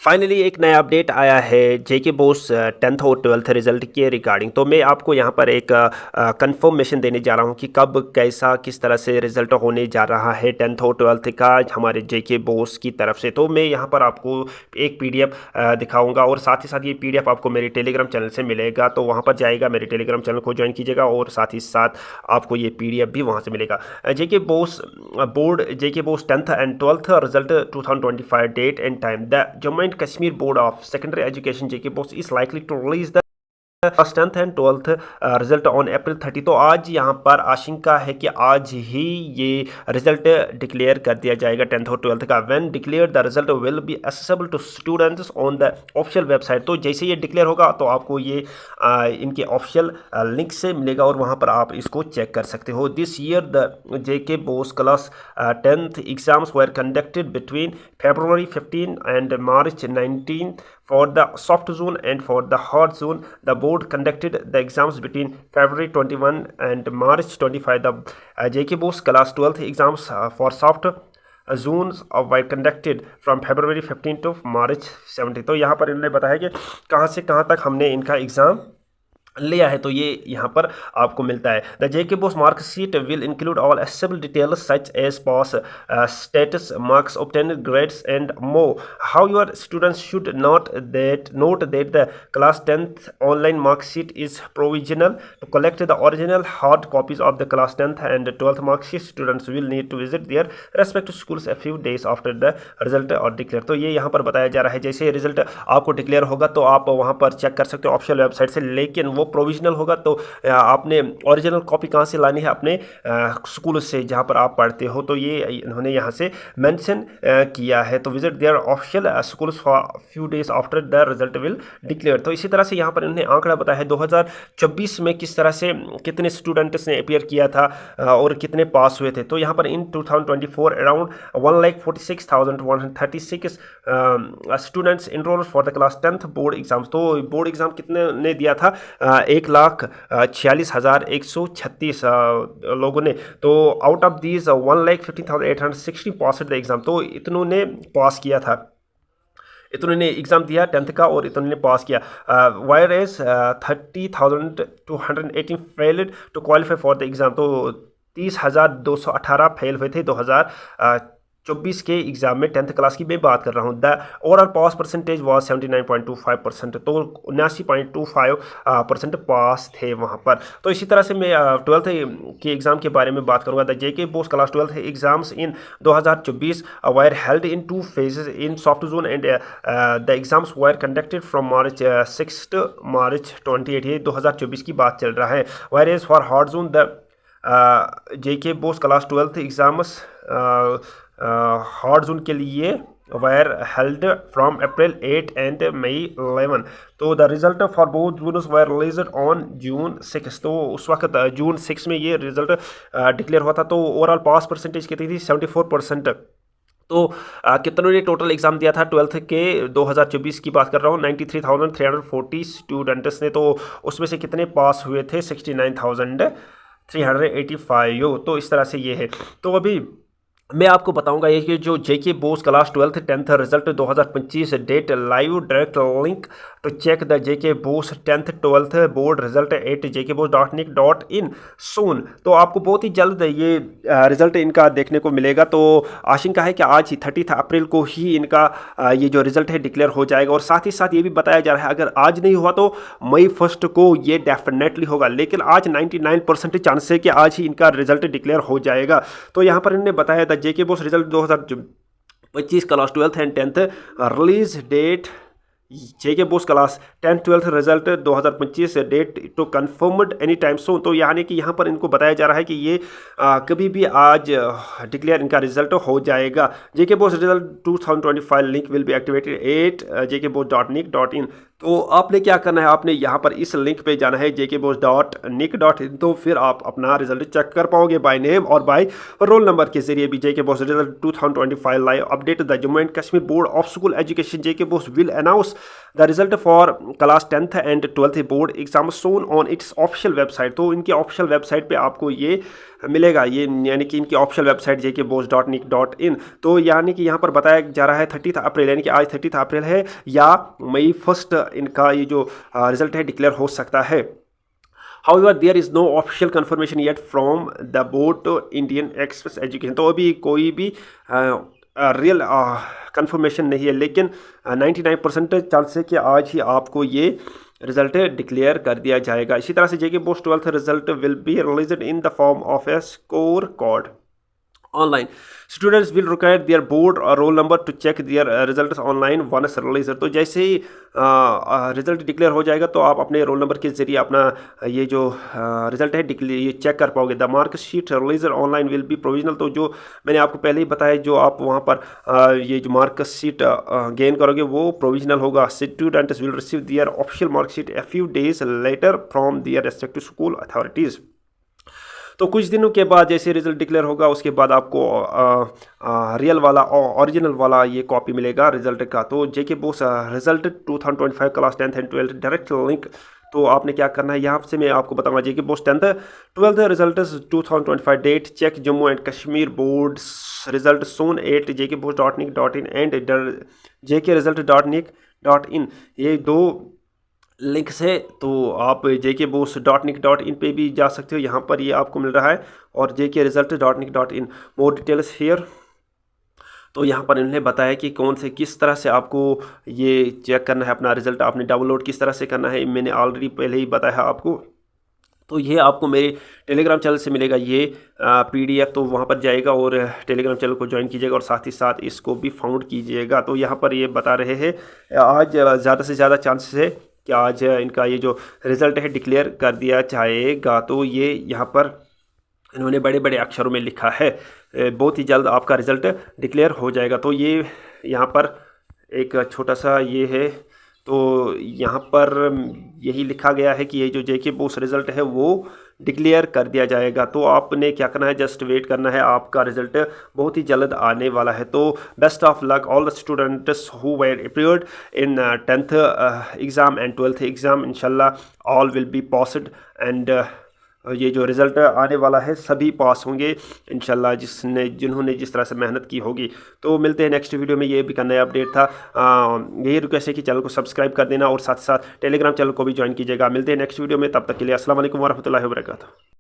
Finally एक नया update आया है जेके बोस 10th और 12th रिजल्ट के रिगार्डिंग। तो मैं आपको यहाँ पर एक कंफर्मेशन देने जा रहा हूँ कि कब कैसा किस तरह से रिजल्ट होने जा रहा है 10th और 12th का हमारे जेके बोस की तरफ से। तो मैं यहाँ पर आपको एक पीडीएफ दिखाऊंगा और साथ ही साथ ये पीडीएफ आपको मेरे टेलीग्राम चैनल से मिलेगा। तो वहाँ पर जाएगा, मेरे टेलीग्राम चैनल को ज्वाइन कीजिएगा और साथ ही साथ आपको ये पीडीएफ भी वहाँ से मिलेगा। JK BOSE board JK BOSE 10th and 12th result 2025 date and time. The Jammu and Kashmir Board of Secondary Education JK Boss is likely to release the class 10th and 12th result on April 30। तो आज यहाँ पर आशंका है कि आज ही ये result declare कर दिया जाएगा 10th और 12th का। When declare the result will be accessible to students on the official website. तो जैसे ये डिक्लेयर होगा तो आपको ये इनके ऑफिशियल लिंक से मिलेगा और वहाँ पर आप इसको चेक कर सकते हो। This year the JK BOSE class 10th exams were conducted between February 15 and March 19 for the soft zone, and for the hard zone the board conducted the exams between February 21 and March 25. The JK Bose class 12th exams for soft zones were conducted from February 15 to March 17। तो यहाँ पर इन्होंने बताया कि कहाँ से कहाँ तक हमने इनका एग्ज़ाम लिया है। तो ये यहाँ पर आपको मिलता है। The JK BOSE mark sheet will include all accessible details such as pass status, marks obtained, grades and more. How your students should note that the class 10th online mark sheet is provisional. To collect the original hard copies of the class 10th and 12th mark sheet, students will need to visit their respective schools a few days after the result are declared. तो ये यहाँ पर बताया जा रहा है जैसे result आपको डिक्लेयर होगा तो आप वहाँ पर चेक कर सकते हो ऑफिशियल वेबसाइट से, लेकिन वो प्रोविजनल होगा। तो आपने ओरिजिनल कॉपी कहाँ से लानी है? अपने स्कूल से जहाँ पर आप पढ़ते हो। तो ये इन्होंने यहाँ से मेंशन किया है। तो visit there official schools for few days after the result will declare. तो इसी तरह से यहाँ पर इन्होंने आंकड़ा बताया है 2024 में किस तरह से कितने स्टूडेंट्स ने अपियर किया था और कितने पास हुए थे। तो यहाँ पर in 2024 around 1,46,136 students enrol for the class 10th board exams. तो बोर्ड एग्जाम कितने ने दिया था? 1,46,136 लोगों ने। तो out of these 1,15,860 pass the exam. तो इतनों ने पास किया था, इतने ने एग्ज़ाम दिया 10th का और इतने ने पास किया। Whereas 30,218 failed to qualify for the exam. तो 30,218 फेल हुए थे 2024 के एग्ज़ाम में 10th क्लास की मैं बात कर रहा हूँ। The overall pass percentage was 79.25%। तो 79.25% पास थे वहाँ पर। तो इसी तरह से मैं 12th के एग्ज़ाम के बारे में बात करूँगा। The JK BOSE class 12th exams in 2024 were held in 2 phases in soft zone and the exams were conducted from March 6 to March 28। ये 2024 की बात चल रहा है। Were as for hard zone the JK BOSE class 12th exams hard zone के लिए were held from April 8 and May 11। तो the result for both zones were released on June 6। तो उस वक्त June 6 में ये रिजल्ट डिक्लेयर हुआ था। तो ओवरऑल पास परसेंटेज कितनी थी? 74%। तो कितनों ने टोटल एग्जाम दिया था 12th के 2024 की बात कर रहा हूँ? 93,340 स्टूडेंट्स ने। तो उसमें से कितने पास हुए थे? 69,385। तो इस तरह से ये है। तो अभी मैं आपको बताऊंगा ये कि जो JK BOSE class 12th 10th result 2025 date live direct link to check the JK BOSE 10th 12th board result at jkbos.nic.in soon. तो आपको बहुत ही जल्द ये रिजल्ट इनका देखने को मिलेगा। तो आशंका है कि आज ही 30 अप्रैल को ही इनका ये जो रिजल्ट है डिक्लेयर हो जाएगा। और साथ ही साथ ये भी बताया जा रहा है अगर आज नहीं हुआ तो मई 1 को ये डेफिनेटली होगा। लेकिन आज 99% चांस है कि आज ही इनका रिजल्ट डिक्लेयर हो जाएगा। तो यहाँ पर इन्होंने बताया था JK BOSE result 2025 class 12th and 10th release date JK BOSE class 10th 12th result 2025 date to confirmed any time soon. तो यानी कि यहाँ पर इनको बताया जा रहा है कि ये कभी भी आज डिक्लेयर इनका रिजल्ट हो जाएगा। JK BOSE result 2025 link will be activated at jkbos.nic.in। तो आपने क्या करना है? आपने यहाँ पर इस लिंक पे जाना है jkbos.nic.in। तो फिर आप अपना रिजल्ट चेक कर पाओगे बाय नेम और बाय रोल नंबर के जरिए भी। JK BOSE result 2025 live update the Jammu and Kashmir board of school education JK BOSE will announce the result for class 10th and 12th board exam soon on its official website. तो इनकी official website पे आपको ये मिलेगा, ये यानी कि इनकी ऑफिशियल वेबसाइट jkboss.nic.in। तो यानी कि यहाँ पर बताया जा रहा है 30 अप्रैल, यानी कि आज 30 अप्रैल है या मई 1 इनका ये जो रिजल्ट है डिक्लेयर हो सकता है। However, there is no official confirmation yet from the board to Indian Express Education। तो अभी कोई भी रियल कंफर्मेशन नहीं है, लेकिन 99% चांस है कि आज ही आपको ये रिजल्ट डिक्लेयर कर दिया जाएगा। इसी तरह से JK BOSE 12th result will be released in the form of a score card online. Students will require their board और roll number to check their result online once release. तो जैसे ही result declare हो जाएगा तो आप अपने role number के जरिए अपना ये जो रिजल्ट है ये चेक कर पाओगे। The mark sheet release online will be provisional. तो जो मैंने आपको पहले ही बताया, जो आप वहाँ पर ये जो मार्क शीट गेन करोगे वो प्रोविजनल होगा। Students will receive there official mark sheet a few days later from their respective school authorities. तो कुछ दिनों के बाद जैसे रिजल्ट डिक्लेयर होगा उसके बाद आपको रियल वाला ओरिजिनल वाला ये कॉपी मिलेगा रिजल्ट का। तो JK BOSE result 2025 class 10th and 12th direct link. तो आपने क्या करना है, यहाँ से मैं आपको बताऊंगा JK BOSE 10th 12th result 2025 date check Jammu and Kashmir board result soon at jkboss.nic.in and jkresult.nic.in। ये दो लिंक्स है। तो आप jkboss.nic.in पे भी जा सकते हो, यहाँ पर ये आपको मिल रहा है, और jkresult.nic.in मोर डिटेल्स हेयर। तो यहाँ पर इन्होंने बताया कि कौन से किस तरह से आपको ये चेक करना है, अपना रिजल्ट आपने डाउनलोड किस तरह से करना है, मैंने ऑलरेडी पहले ही बताया आपको। तो ये आपको मेरे टेलीग्राम चैनल से मिलेगा ये PDF। तो वहाँ पर जाएगा और टेलीग्राम चैनल को ज्वाइन कीजिएगा और साथ ही साथ इसको भी फाउंड कीजिएगा। तो यहाँ पर ये बता रहे हैं आज ज़्यादा से ज़्यादा चांसेस है कि आज इनका ये जो रिज़ल्ट है डिक्लेयर कर दिया जाएगा। तो ये यहाँ पर इन्होंने बड़े बड़े अक्षरों में लिखा है, बहुत ही जल्द आपका रिज़ल्ट डिक्लेयर हो जाएगा। तो ये यहाँ पर एक छोटा सा ये है, तो यहाँ पर यही लिखा गया है कि ये जो जेके बोस रिज़ल्ट है वो डिक्लेयर कर दिया जाएगा। तो आपने क्या करना है, जस्ट वेट करना है, आपका रिज़ल्ट बहुत ही जल्द आने वाला है। तो best of luck all the students who were appeared in 10th exam and 12th exam. इंशाल्लाह all will be passed and ये जो रिज़ल्ट आने वाला है सभी पास होंगे इंशाल्लाह, जिन्होंने जिस तरह से मेहनत की होगी। तो मिलते हैं नेक्स्ट वीडियो में। ये भी का नया अपडेट था। यही रिक्वेस्ट है कि चैनल को सब्सक्राइब कर देना और साथ साथ टेलीग्राम चैनल को भी ज्वाइन कीजिएगा। मिलते हैं नेक्स्ट वीडियो में, तब तक के लिए अस्सलाम वालेकुम वरहमतुल्लाहि वबरकातुहू।